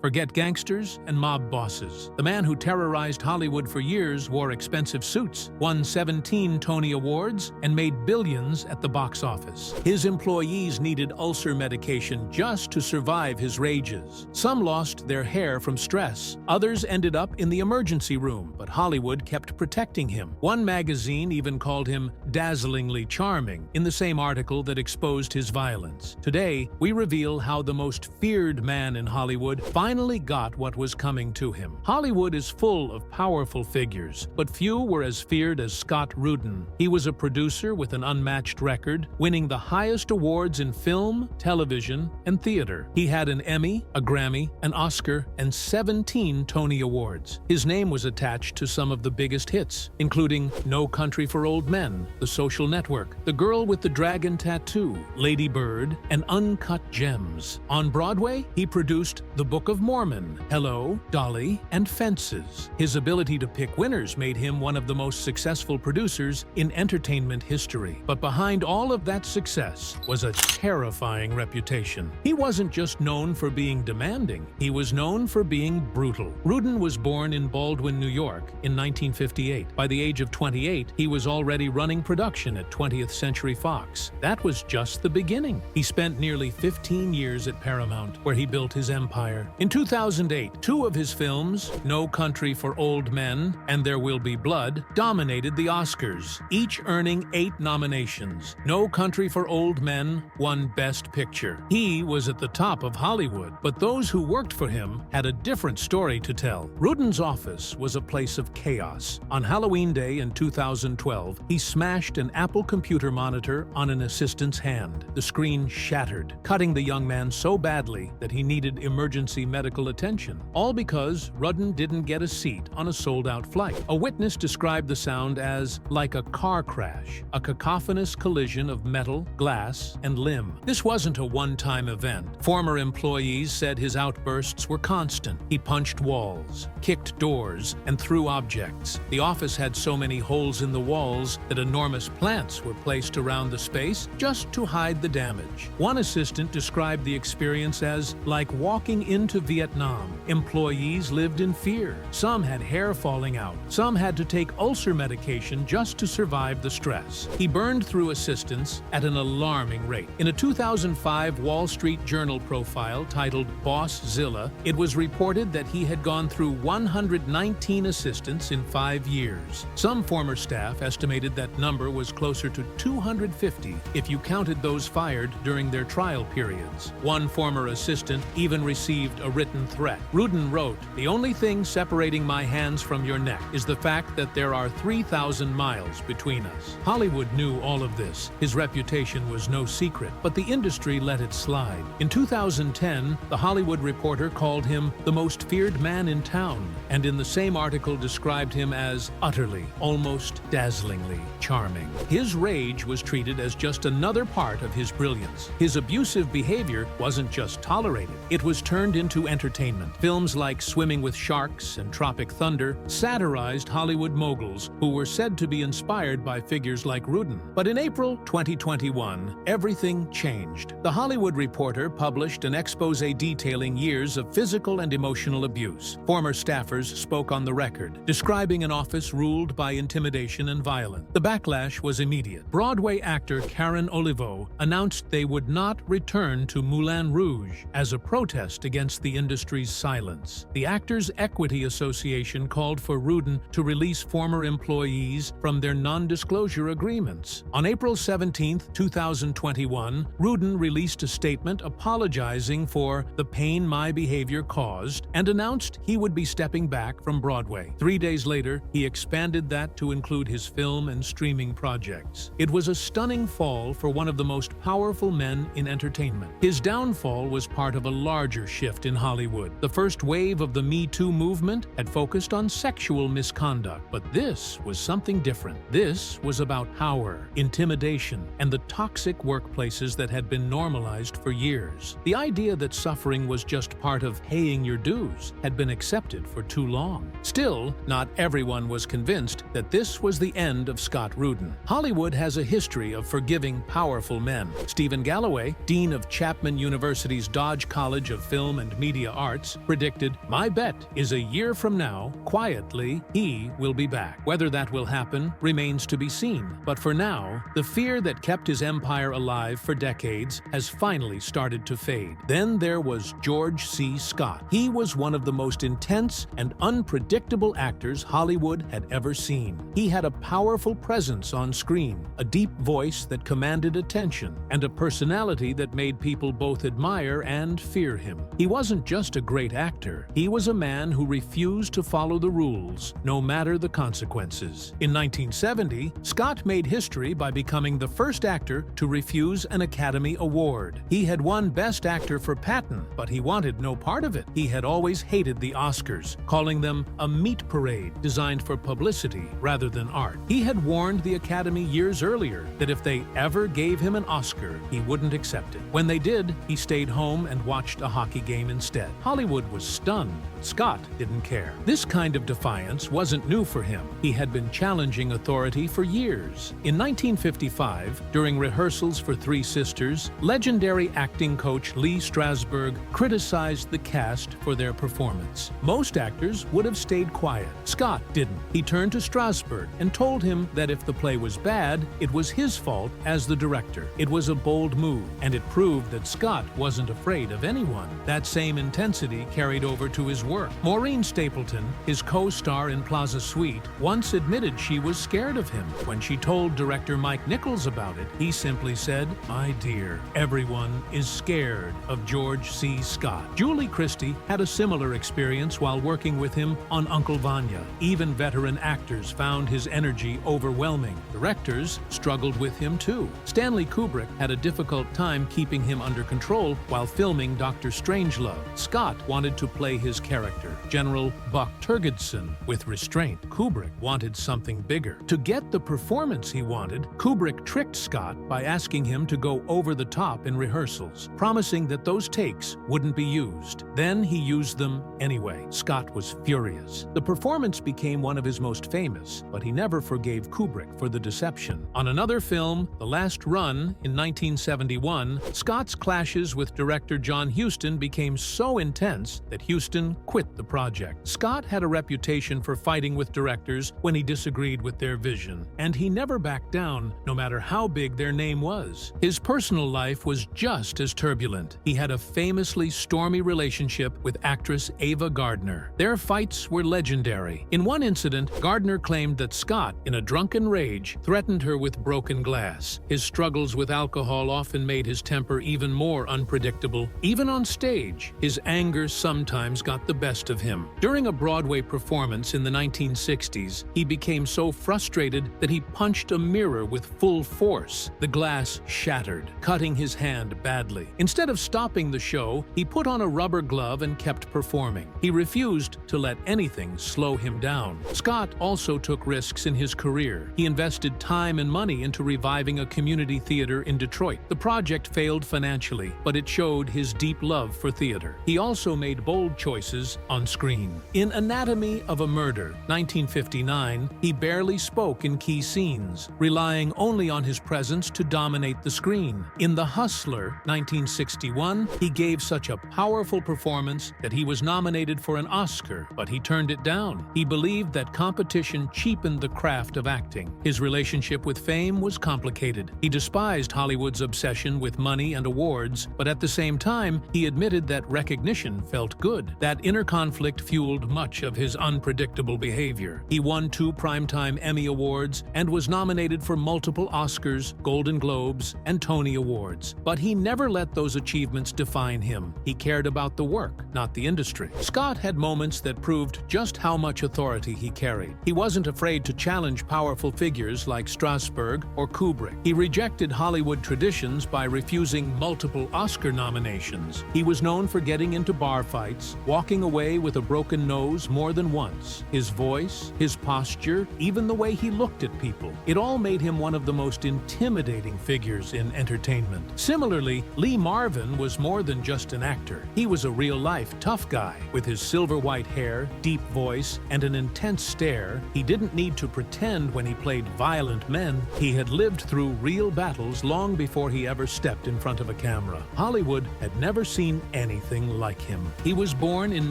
Forget gangsters and mob bosses. The man who terrorized Hollywood for years wore expensive suits, won 17 Tony Awards, and made billions at the box office. His employees needed ulcer medication just to survive his rages. Some lost their hair from stress. Others ended up in the emergency room, but Hollywood kept protecting him. One magazine even called him dazzlingly charming in the same article that exposed his violence. Today, we reveal how the most feared man in Hollywood finally got what was coming to him. Hollywood is full of powerful figures, but few were as feared as Scott Rudin. He was a producer with an unmatched record, winning the highest awards in film, television, and theater. He had an Emmy, a Grammy, an Oscar, and 17 Tony Awards. His name was attached to some of the biggest hits, including No Country for Old Men, The Social Network, The Girl with the Dragon Tattoo, Lady Bird, and Uncut Gems. On Broadway, he produced The Book of Mormon, Hello, Dolly, and Fences. His ability to pick winners made him one of the most successful producers in entertainment history. But behind all of that success was a terrifying reputation. He wasn't just known for being demanding, he was known for being brutal. Rudin was born in Baldwin, New York in 1958. By the age of 28, he was already running production at 20th Century Fox. That was just the beginning. He spent nearly 15 years at Paramount, where he built his empire. In 2008, two of his films, No Country for Old Men and There Will Be Blood, dominated the Oscars, each earning 8 nominations. No Country for Old Men won Best Picture. He was at the top of Hollywood, but those who worked for him had a different story to tell. Rudin's office was a place of chaos. On Halloween Day in 2012, he smashed an Apple computer monitor on an assistant's hand. The screen shattered, cutting the young man so badly that he needed emergency medical attention, all because Rudin didn't get a seat on a sold-out flight. A witness described the sound as like a car crash, a cacophonous collision of metal, glass, and limb. This wasn't a one-time event. Former employees said his outbursts were constant. He punched walls, kicked doors, and threw objects. The office had so many holes in the walls that enormous plants were placed around the space just to hide the damage. One assistant described the experience as like walking into Vietnam. Employees lived in fear. Some had hair falling out. Some had to take ulcer medication just to survive the stress. He burned through assistants at an alarming rate. In a 2005 Wall Street Journal profile titled Bosszilla, it was reported that he had gone through 119 assistants in 5 years. Some former staff estimated that number was closer to 250 if you counted those fired during their trial periods. One former assistant even received a written threat. Rudin wrote, "The only thing separating my hands from your neck is the fact that there are 3,000 miles between us." Hollywood knew all of this. His reputation was no secret, but the industry let it slide. In 2010, The Hollywood Reporter called him the most feared man in town, and in the same article described him as utterly, almost dazzlingly charming. His rage was treated as just another part of his brilliance. His abusive behavior wasn't just tolerated, it was turned into entertainment. Films like Swimming with Sharks and Tropic Thunder satirized Hollywood moguls who were said to be inspired by figures like Rudin. But in April 2021, everything changed. The Hollywood Reporter published an expose detailing years of physical and emotional abuse. Former staffers spoke on the record, describing an office ruled by intimidation and violence. The backlash was immediate. Broadway actor Karen Olivo announced they would not return to Moulin Rouge as a protest against the industry's silence. The Actors Equity Association called for Rudin to release former employees from their non-disclosure agreements. On April 17, 2021, Rudin released a statement apologizing for the pain my behavior caused and announced he would be stepping back from Broadway. 3 days later, he expanded that to include his film and streaming projects. It was a stunning fall for one of the most powerful men in entertainment. His downfall was part of a larger shift in Hollywood. The first wave of the Me Too movement had focused on sexual misconduct, but this was something different. This was about power, intimidation, and the toxic workplaces that had been normalized for years. The idea that suffering was just part of paying your dues had been accepted for too long. Still, not everyone was convinced that this was the end of Scott Rudin. Hollywood has a history of forgiving powerful men. Stephen Galloway, dean of Chapman University's Dodge College of Film and Media Media Arts, predicted, "My bet is a year from now, quietly, he will be back." Whether that will happen remains to be seen, but for now, the fear that kept his empire alive for decades has finally started to fade. Then there was George C. Scott. He was one of the most intense and unpredictable actors Hollywood had ever seen. He had a powerful presence on screen, a deep voice that commanded attention, and a personality that made people both admire and fear him. He wasn't just a great actor, he was a man who refused to follow the rules, no matter the consequences. In 1970, Scott made history by becoming the first actor to refuse an Academy Award. He had won Best Actor for Patton, but he wanted no part of it. He had always hated the Oscars, calling them a meat parade designed for publicity rather than art. He had warned the Academy years earlier that if they ever gave him an Oscar, he wouldn't accept it. When they did, he stayed home and watched a hockey game instead. Hollywood was stunned. Scott didn't care. This kind of defiance wasn't new for him. He had been challenging authority for years. In 1955, during rehearsals for Three Sisters, legendary acting coach Lee Strasberg criticized the cast for their performance. Most actors would have stayed quiet. Scott didn't. He turned to Strasberg and told him that if the play was bad, it was his fault as the director. It was a bold move, and it proved that Scott wasn't afraid of anyone. That same intensity carried over to his work. Maureen Stapleton, his co-star in Plaza Suite, once admitted she was scared of him. When she told director Mike Nichols about it, he simply said, "My dear, everyone is scared of George C. Scott." Julie Christie had a similar experience while working with him on Uncle Vanya. Even veteran actors found his energy overwhelming. Directors struggled with him too. Stanley Kubrick had a difficult time keeping him under control while filming Dr. Strangelove. Scott wanted to play his character, General Buck Turgidson, with restraint. Kubrick wanted something bigger. To get the performance he wanted, Kubrick tricked Scott by asking him to go over the top in rehearsals, promising that those takes wouldn't be used. Then he used them anyway. Scott was furious. The performance became one of his most famous, but he never forgave Kubrick for the deception. On another film, The Last Run, in 1971, Scott's clashes with director John Huston became so intense that Huston quit the project. Scott had a reputation for fighting with directors when he disagreed with their vision, and he never backed down, no matter how big their name was. His personal life was just as turbulent. He had a famously stormy relationship with actress Ava Gardner. Their fights were legendary. In one incident, Gardner claimed that Scott, in a drunken rage, threatened her with broken glass. His struggles with alcohol often made his temper even more unpredictable. Even on stage, his anger sometimes got the best of him. During a Broadway performance in the 1960s, he became so frustrated that he punched a mirror with full force. The glass shattered, cutting his hand badly. Instead of stopping the show, he put on a rubber glove and kept performing. He refused to let anything slow him down. Scott also took risks in his career. He invested time and money into reviving a community theater in Detroit. The project failed financially, but it showed his deep love for theater. He also made bold choices on screen. In Anatomy of a Murder, 1959, he barely spoke in key scenes, relying only on his presence to dominate the screen. In The Hustler, 1961, he gave such a powerful performance that he was nominated for an Oscar, but he turned it down. He believed that competition cheapened the craft of acting. His relationship with fame was complicated. He despised Hollywood's obsession with money and awards, but at the same time, he admitted that recognition felt good. That inner conflict fueled much of his unpredictable behavior. He won 2 Primetime Emmy Awards and was nominated for multiple Oscars, Golden Globes, and Tony Awards. But he never let those achievements define him. He cared about the work, not the industry. Scott had moments that proved just how much authority he carried. He wasn't afraid to challenge powerful figures like Strasberg or Kubrick. He rejected Hollywood traditions by refusing multiple Oscar nominations. He was known for getting into bar fights, walking away with a broken nose more than once. His voice, his posture, even the way he looked at people, it all made him one of the most intimidating figures in entertainment. Similarly, Lee Marvin was more than just an actor. He was a real-life tough guy. With his silver-white hair, deep voice, and an intense stare, he didn't need to pretend when he played violent men. He had lived through real battles long before he ever stepped in front of a camera. Hollywood had never seen anything anything like him. He was born in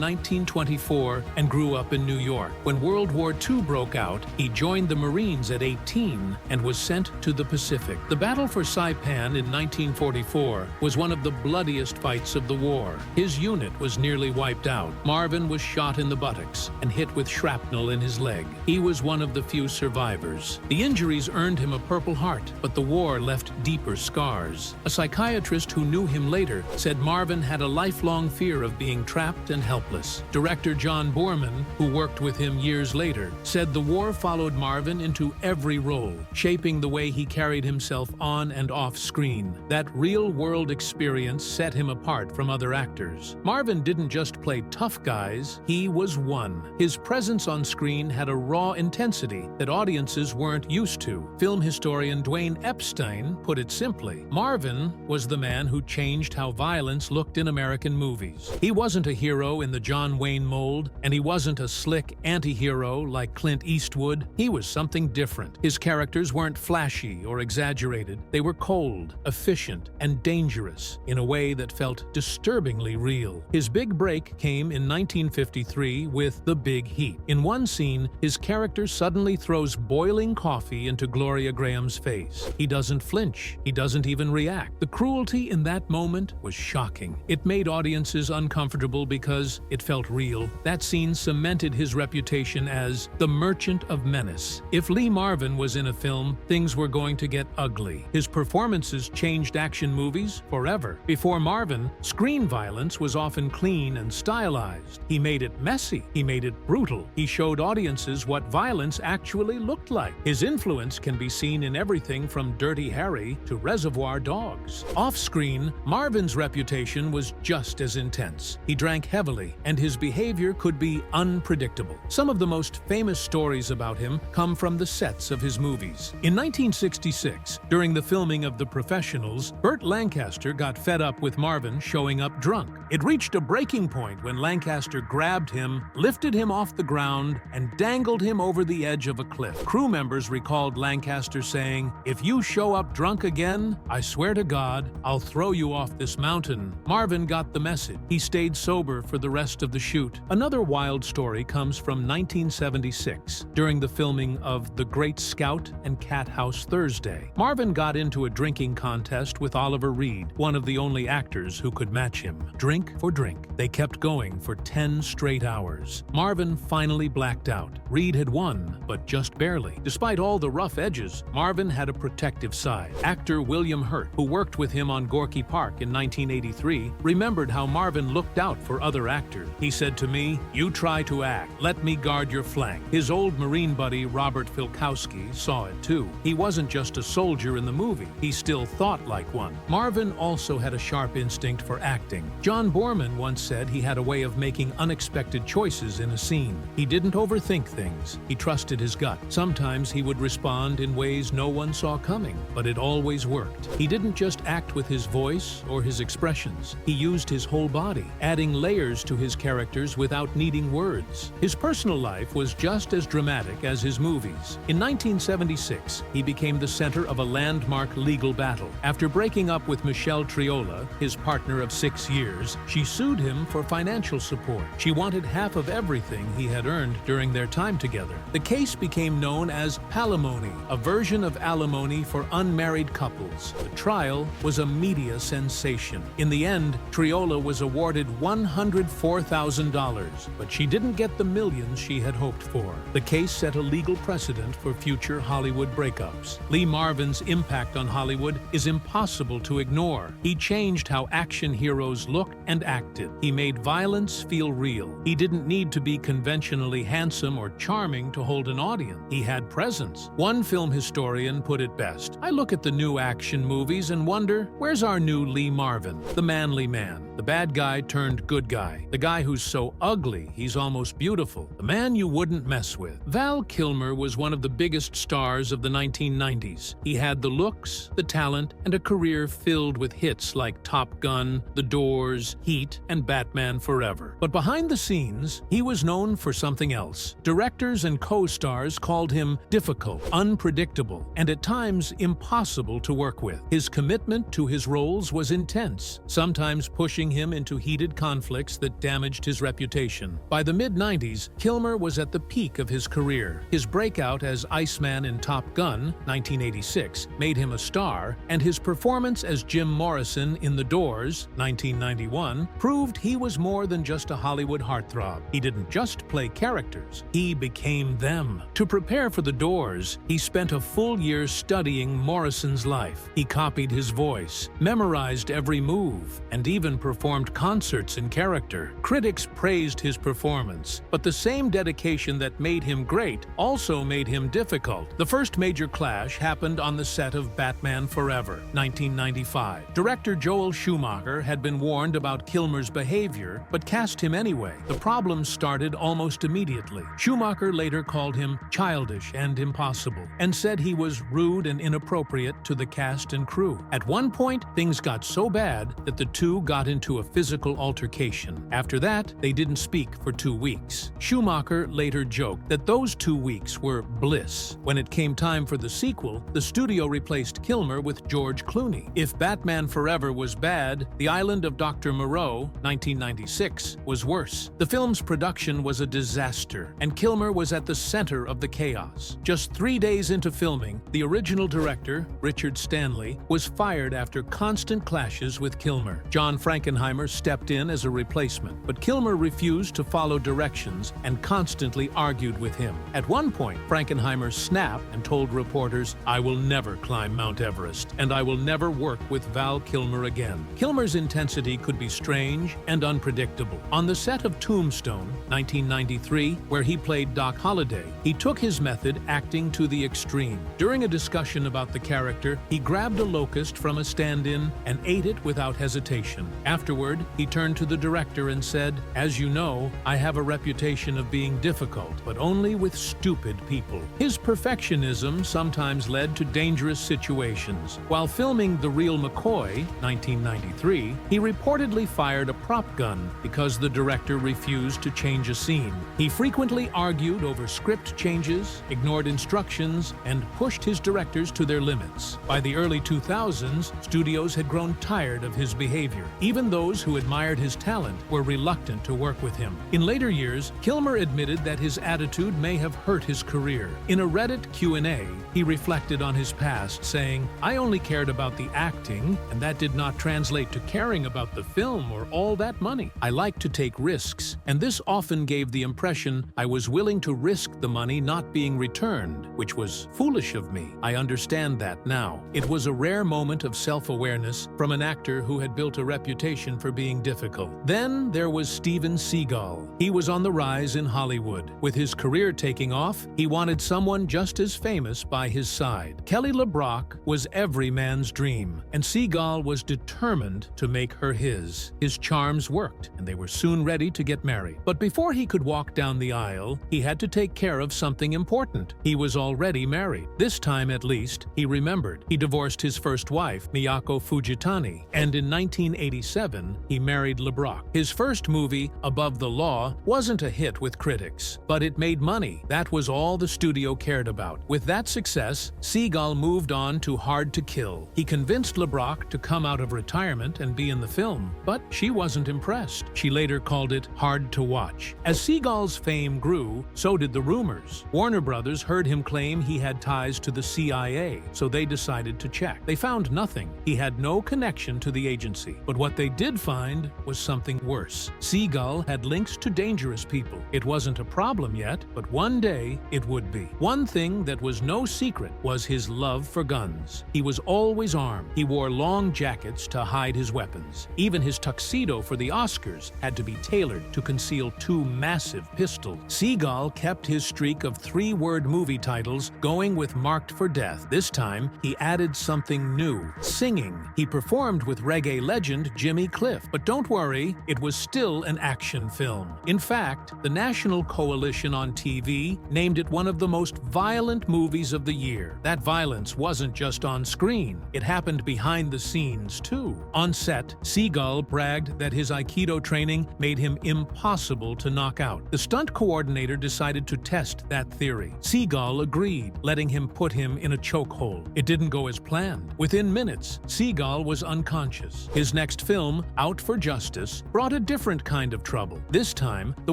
1924 and grew up in New York. When World War II broke out, he joined the Marines at 18 and was sent to the Pacific. The battle for Saipan in 1944 was one of the bloodiest fights of the war. His unit was nearly wiped out. Marvin was shot in the buttocks and hit with shrapnel in his leg. He was one of the few survivors. The injuries earned him a Purple Heart, but the war left deeper scars. A psychiatrist who knew him later said Marvin had a lifelong fear of being trapped and helpless. Director John Boorman, who worked with him years later, said the war followed Marvin into every role, shaping the way he carried himself on and off screen. That real-world experience set him apart from other actors. Marvin didn't just play tough guys, he was one. His presence on screen had a raw intensity that audiences weren't used to. Film historian Dwayne Epstein put it simply, Marvin was the man who changed how violence looked in American movies. He wasn't a hero in the John Wayne mold, and he wasn't a slick anti-hero like Clint Eastwood. He was something different. His characters weren't flashy or exaggerated. They were cold, efficient, and dangerous in a way that felt disturbingly real. His big break came in 1953 with The Big Heat. In one scene, his character suddenly throws boiling coffee into Gloria Graham's face. He doesn't flinch. He doesn't even react. The cruelty in that moment was shocking. It made audiences uncomfortable because it felt real. That scene cemented his reputation as the Merchant of Menace. If Lee Marvin was in a film, things were going to get ugly. His performances changed action movies forever. Before Marvin, screen violence was often clean and stylized. He made it messy. He made it brutal. He showed audiences what violence actually looked like. His influence can be seen in everything from Dirty Harry to Reservoir Dogs. Off-screen, Marvin's reputation was just as intense. He drank heavily, and his behavior could be unpredictable. Some of the most famous stories about him come from the sets of his movies. In 1966, during the filming of The Professionals, Burt Lancaster got fed up with Marvin showing up drunk. It reached a breaking point when Lancaster grabbed him, lifted him off the ground, and dangled him over the edge of a cliff. Crew members recalled Lancaster saying, "If you show up drunk again, I swear to God, I'll throw you off this mountain." Marvin got the message. He stayed sober for the rest of the shoot. Another wild story comes from 1976, during the filming of The Great Scout and Cat House Thursday. Marvin got into a drinking contest with Oliver Reed, one of the only actors who could match him. Drink for drink. They kept going for 10 straight hours. Marvin finally blacked out. Reed had won, but just barely. Despite all the rough edges, Marvin had a protective side. Actor William Hurt, who worked with him on Gorky Park in 1983, remembered how Marvin looked out for other actors. He said to me, "You try to act. Let me guard your flank." His old Marine buddy Robert Filkowski saw it too. He wasn't just a soldier in the movie. He still thought like one. Marvin also had a sharp instinct for acting. John Boorman once said he had a way of making unexpected choices in a scene. He didn't overthink things. He trusted his gut. Sometimes he would respond in ways no one saw coming, but it always worked. He didn't just act with his voice or his expressions. He used his whole body, adding layers to his characters without needing words. His personal life was just as dramatic as his movies. In 1976, he became the center of a landmark legal battle. After breaking up with Michelle Triola, his partner of 6 years, she sued him for financial support. She wanted half of everything he had earned during their time together. The case became known as palimony, a version of alimony for unmarried couples. The trial was a media sensation. In the end, Triola was awarded $104,000, but she didn't get the millions she had hoped for. The case set a legal precedent for future Hollywood breakups. Lee Marvin's impact on Hollywood is impossible to ignore. He changed how action heroes looked and acted. He made violence feel real. He didn't need to be conventionally handsome or charming to hold an audience. He had presence. One film historian put it best, "I look at the new action movies and wonder, where's our new Lee Marvin? The manly man. The bad guy turned good guy. The guy who's so ugly he's almost beautiful. The man you wouldn't mess with." Val Kilmer was one of the biggest stars of the 1990s. He had the looks, the talent, and a career filled with hits like Top Gun, The Doors, Heat, and Batman Forever. But behind the scenes, he was known for something else. Directors and co-stars called him difficult, unpredictable, and at times impossible to work with. His commitment to his roles was intense, sometimes pushing him into heated conflicts that damaged his reputation. By the mid-90s, Kilmer was at the peak of his career. His breakout as Iceman in Top Gun, 1986, made him a star, and his performance as Jim Morrison in The Doors, 1991, proved he was more than just a Hollywood heartthrob. He didn't just play characters, he became them. To prepare for The Doors, he spent a full year studying Morrison's life. He copied his voice, memorized every move, and even performed concerts in character. Critics praised his performance, but the same dedication that made him great also made him difficult. The first major clash happened on the set of Batman Forever, 1995. Director Joel Schumacher had been warned about Kilmer's behavior, but cast him anyway. The problems started almost immediately. Schumacher later called him childish and impossible, and said he was rude and inappropriate to the cast and crew. At one point, things got so bad that the two got into a physical altercation. After that, they didn't speak for 2 weeks. Schumacher later joked that those 2 weeks were bliss. When it came time for the sequel, the studio replaced Kilmer with George Clooney. If Batman Forever was bad, The Island of Dr. Moreau, 1996, was worse. The film's production was a disaster, and Kilmer was at the center of the chaos. Just 3 days into filming, the original director, Richard Stanley, was fired after constant clashes with Kilmer. John Frankenheimer stepped in as a replacement, but Kilmer refused to follow directions and constantly argued with him. At one point, Frankenheimer snapped and told reporters, "I will never climb Mount Everest, and I will never work with Val Kilmer again." Kilmer's intensity could be strange and unpredictable. On the set of Tombstone, 1993, where he played Doc Holliday, he took his method acting to the extreme. During a discussion about the character, he grabbed a locust from a stand-in and ate it without hesitation. Afterward, he turned to the director and said, "As you know, I have a reputation of being difficult, but only with stupid people." His perfectionism sometimes led to dangerous situations. While filming The Real McCoy, 1993, he reportedly fired a prop gun because the director refused to change a scene. He frequently argued over script changes, ignored instructions, and pushed his directors to their limits. By the early 2000s, studios had grown tired of his behavior. Even those who admired his talent were reluctant to work with him. In later years, Kilmer admitted that his attitude may have hurt his career. In a Reddit Q&A, he reflected on his past, saying, "I only cared about the acting, and that did not translate to caring about the film or all that money. I like to take risks, and this often gave the impression I was willing to risk the money not being returned, which was foolish of me. I understand that now." It was a rare moment of self-awareness from an actor who had built a reputation for being difficult. Then there was Steven Seagal. He was on the rise in Hollywood. With his career taking off, he wanted someone just as famous by his side. Kelly LeBrock was every man's dream, and Seagal was determined to make her his. His charms worked, and they were soon ready to get married. But before he could walk down the aisle, he had to take care of something important. He was already married. This time, at least, he remembered. He divorced his first wife, Miyako Fujitani, and in 1987, he married LeBrock. His first movie, Above the Law, wasn't a hit with critics, but it made money. That was all the studio cared about. With that success, Seagal moved on to Hard to Kill. He convinced LeBrock to come out of retirement and be in the film, but she wasn't impressed. She later called it hard to watch. As Seagal's fame grew, so did the rumors. Warner Brothers heard him claim he had ties to the CIA, so they decided to check. They found nothing. He had no connection to the agency. But what they did find was something worse. Seagal had links to dangerous people. It wasn't a problem yet, but one day it would be. One thing that was no secret was his love for guns. He was always armed. He wore long jackets to hide his weapons. Even his tuxedo for the Oscars had to be tailored to conceal 2 massive pistols. Seagal kept his streak of 3-word movie titles going with Marked for Death. This time, he added something new: singing. He performed with reggae legend Jimmy Cliff. But don't worry, it was still an action film. In fact, the National Coalition on TV named it one of the most violent movies of the year. That violence wasn't just on screen. It happened behind the scenes, too. On set, Seagal bragged that his Aikido training made him impossible to knock out. The stunt coordinator decided to test that theory. Seagal agreed, letting him put him in a chokehold. It didn't go as planned. Within minutes, Seagal was unconscious. His next film, out for justice, brought a different kind of trouble. This time, the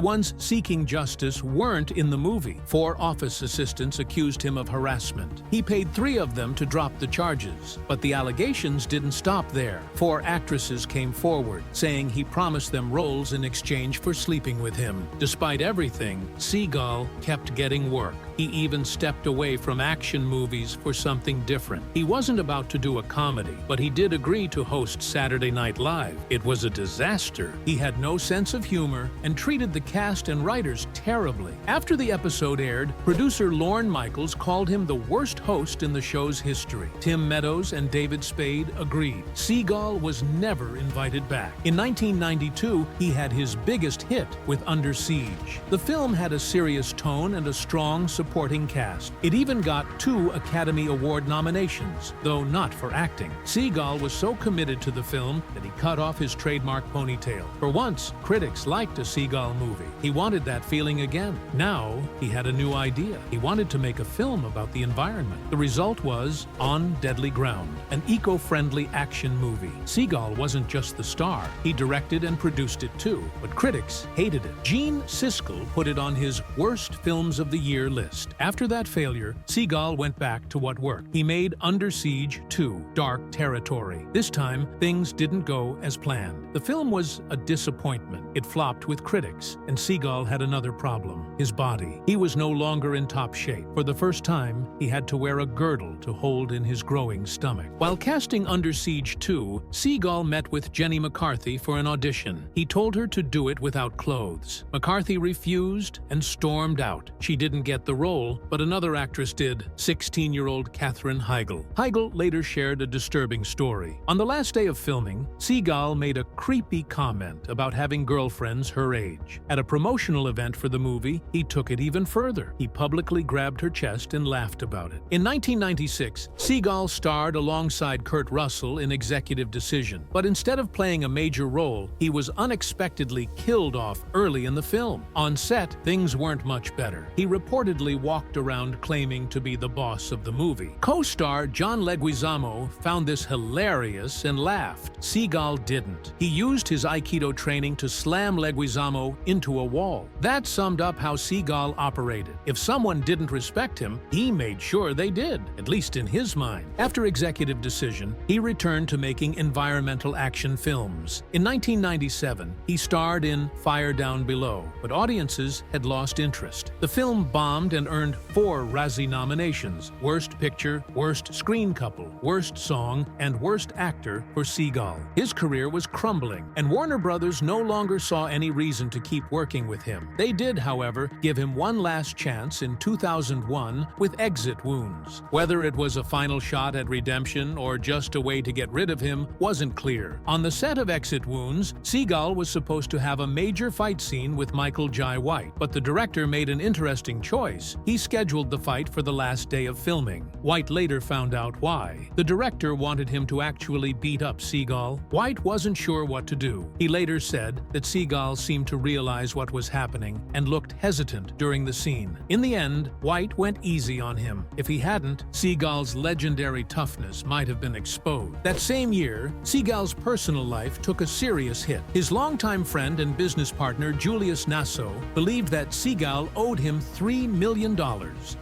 ones seeking justice weren't in the movie. 4 office assistants accused him of harassment. He paid 3 of them to drop the charges, but the allegations didn't stop there. 4 actresses came forward, saying he promised them roles in exchange for sleeping with him. Despite everything, Seagal kept getting work. He even stepped away from action movies for something different. He wasn't about to do a comedy, but he did agree to host Saturday Night Live. It was a disaster. He had no sense of humor and treated the cast and writers terribly. After the episode aired, producer Lorne Michaels called him the worst host in the show's history. Tim Meadows and David Spade agreed. Seagal was never invited back. In 1992, he had his biggest hit with Under Siege. The film had a serious tone and a strong supporting cast. It even got 2 Academy Award nominations, though not for acting. Seagal was so committed to the film that he cut off his trademark ponytail. For once, critics liked a Seagal movie. He wanted that feeling again. Now, he had a new idea. He wanted to make a film about the environment. The result was On Deadly Ground, an eco-friendly action movie. Seagal wasn't just the star. He directed and produced it too, but critics hated it. Gene Siskel put it on his worst films of the year list. After that failure, Seagal went back to what worked. He made Under Siege 2, Dark Territory. This time, things didn't go as planned. The film was a disappointment. It flopped with critics, and Seagal had another problem: his body. He was no longer in top shape. For the first time, he had to wear a girdle to hold in his growing stomach. While casting Under Siege 2, Seagal met with Jenny McCarthy for an audition. He told her to do it without clothes. McCarthy refused and stormed out. She didn't get the role, but another actress did, 16-year-old Katherine Heigl. Heigl later shared a disturbing story. On the last day of filming, Seagal made a creepy comment about having girlfriends her age. At a promotional event for the movie, he took it even further. He publicly grabbed her chest and laughed about it. In 1996, Seagal starred alongside Kurt Russell in Executive Decision, but instead of playing a major role, he was unexpectedly killed off early in the film. On set, things weren't much better. He reportedly walked around claiming to be the boss of the movie. Co-star John Leguizamo found this hilarious and laughed. Seagal didn't. He used his Aikido training to slam Leguizamo into a wall. That summed up how Seagal operated. If someone didn't respect him, he made sure they did, at least in his mind. After Executive Decision, he returned to making environmental action films. In 1997, he starred in Fire Down Below, but audiences had lost interest. The film bombed and earned 4 Razzie nominations: Worst Picture, Worst Screen Couple, Worst Song, and Worst Actor for Seagal. His career was crumbling, and Warner Brothers no longer saw any reason to keep working with him. They did, however, give him one last chance in 2001 with Exit Wounds. Whether it was a final shot at redemption or just a way to get rid of him wasn't clear. On the set of Exit Wounds, Seagal was supposed to have a major fight scene with Michael Jai White, but the director made an interesting choice. He scheduled the fight for the last day of filming. White later found out why. The director wanted him to actually beat up Seagal. White wasn't sure what to do. He later said that Seagal seemed to realize what was happening and looked hesitant during the scene. In the end, White went easy on him. If he hadn't, Seagal's legendary toughness might have been exposed. That same year, Seagal's personal life took a serious hit. His longtime friend and business partner Julius Nasso believed that Seagal owed him $3 million.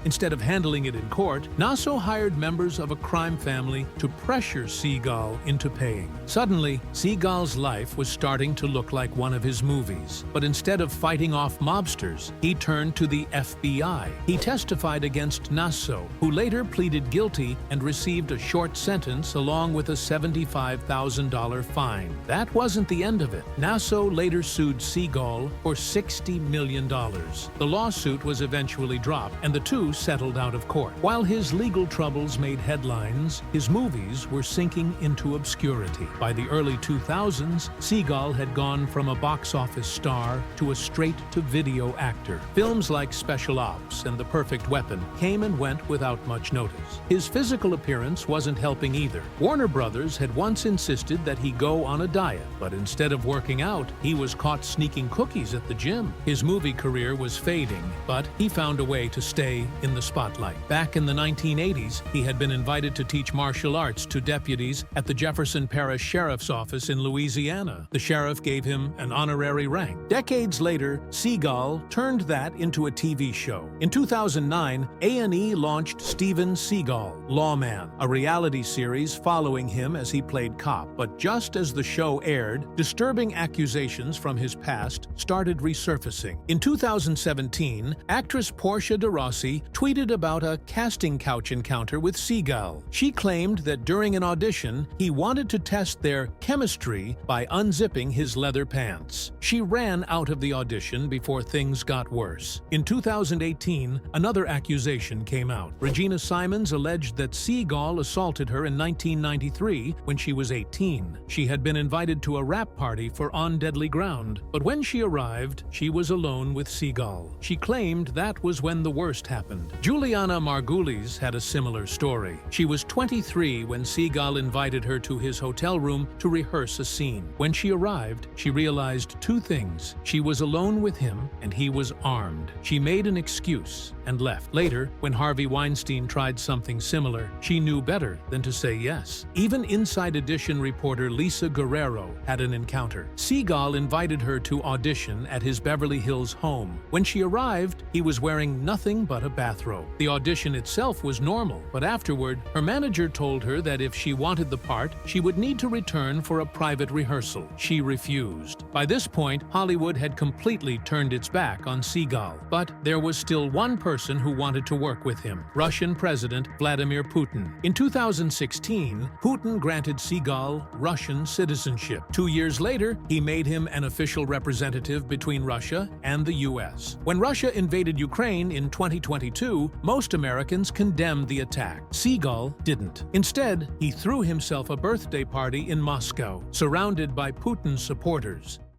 Instead of handling it in court, Nasso hired members of a crime family to pressure Seagal into paying. Suddenly, Seagal's life was starting to look like one of his movies. But instead of fighting off mobsters, he turned to the FBI. He testified against Nasso, who later pleaded guilty and received a short sentence along with a $75,000 fine. That wasn't the end of it. Nasso later sued Seagal for $60 million. The lawsuit was eventually dropped, and the two settled out of court. While his legal troubles made headlines, his movies were sinking into obscurity. By the early 2000s, Seagal had gone from a box office star to a straight-to-video actor. Films like Special Ops and The Perfect Weapon came and went without much notice. His physical appearance wasn't helping either. Warner Brothers had once insisted that he go on a diet, but instead of working out, he was caught sneaking cookies at the gym. His movie career was fading, but he found a way to stay in the spotlight. Back in the 1980s, he had been invited to teach martial arts to deputies at the Jefferson Parish Sheriff's Office office in Louisiana. The sheriff gave him an honorary rank. Decades later, Seagal turned that into a TV show. In 2009, A&E launched Steven Seagal, Lawman, a reality series following him as he played cop. But just as the show aired, disturbing accusations from his past started resurfacing. In 2017, actress Portia de Rossi tweeted about a casting couch encounter with Seagal. She claimed that during an audition, he wanted to test their chemistry by unzipping his leather pants. She ran out of the audition before things got worse. In 2018, another accusation came out. Regina Simons alleged that Seagal assaulted her in 1993 when she was 18. She had been invited to a rap party for On Deadly Ground, but when she arrived, she was alone with Seagal. She claimed that was when the worst happened. Juliana Margulies had a similar story. She was 23 when Seagal invited her to his hotel room to rehearse a scene. When she arrived, she realized two things. She was alone with him, and he was armed. She made an excuse and left. Later, when Harvey Weinstein tried something similar, she knew better than to say yes. Even Inside Edition reporter Lisa Guerrero had an encounter. Seagal invited her to audition at his Beverly Hills home. When she arrived, he was wearing nothing but a bathrobe. The audition itself was normal, but afterward, her manager told her that if she wanted the part, she would need to return for a private rehearsal. She refused. By this point, Hollywood had completely turned its back on Seagal, but there was still one person who wanted to work with him: Russian President Vladimir Putin. In 2016, Putin granted Seagal Russian citizenship. 2 years later, he made him an official representative between Russia and the U.S. When Russia invaded Ukraine in 2022, most Americans condemned the attack. Seagal didn't. Instead, he threw himself a birthday party in Moscow, surrounded by Putin's supporters.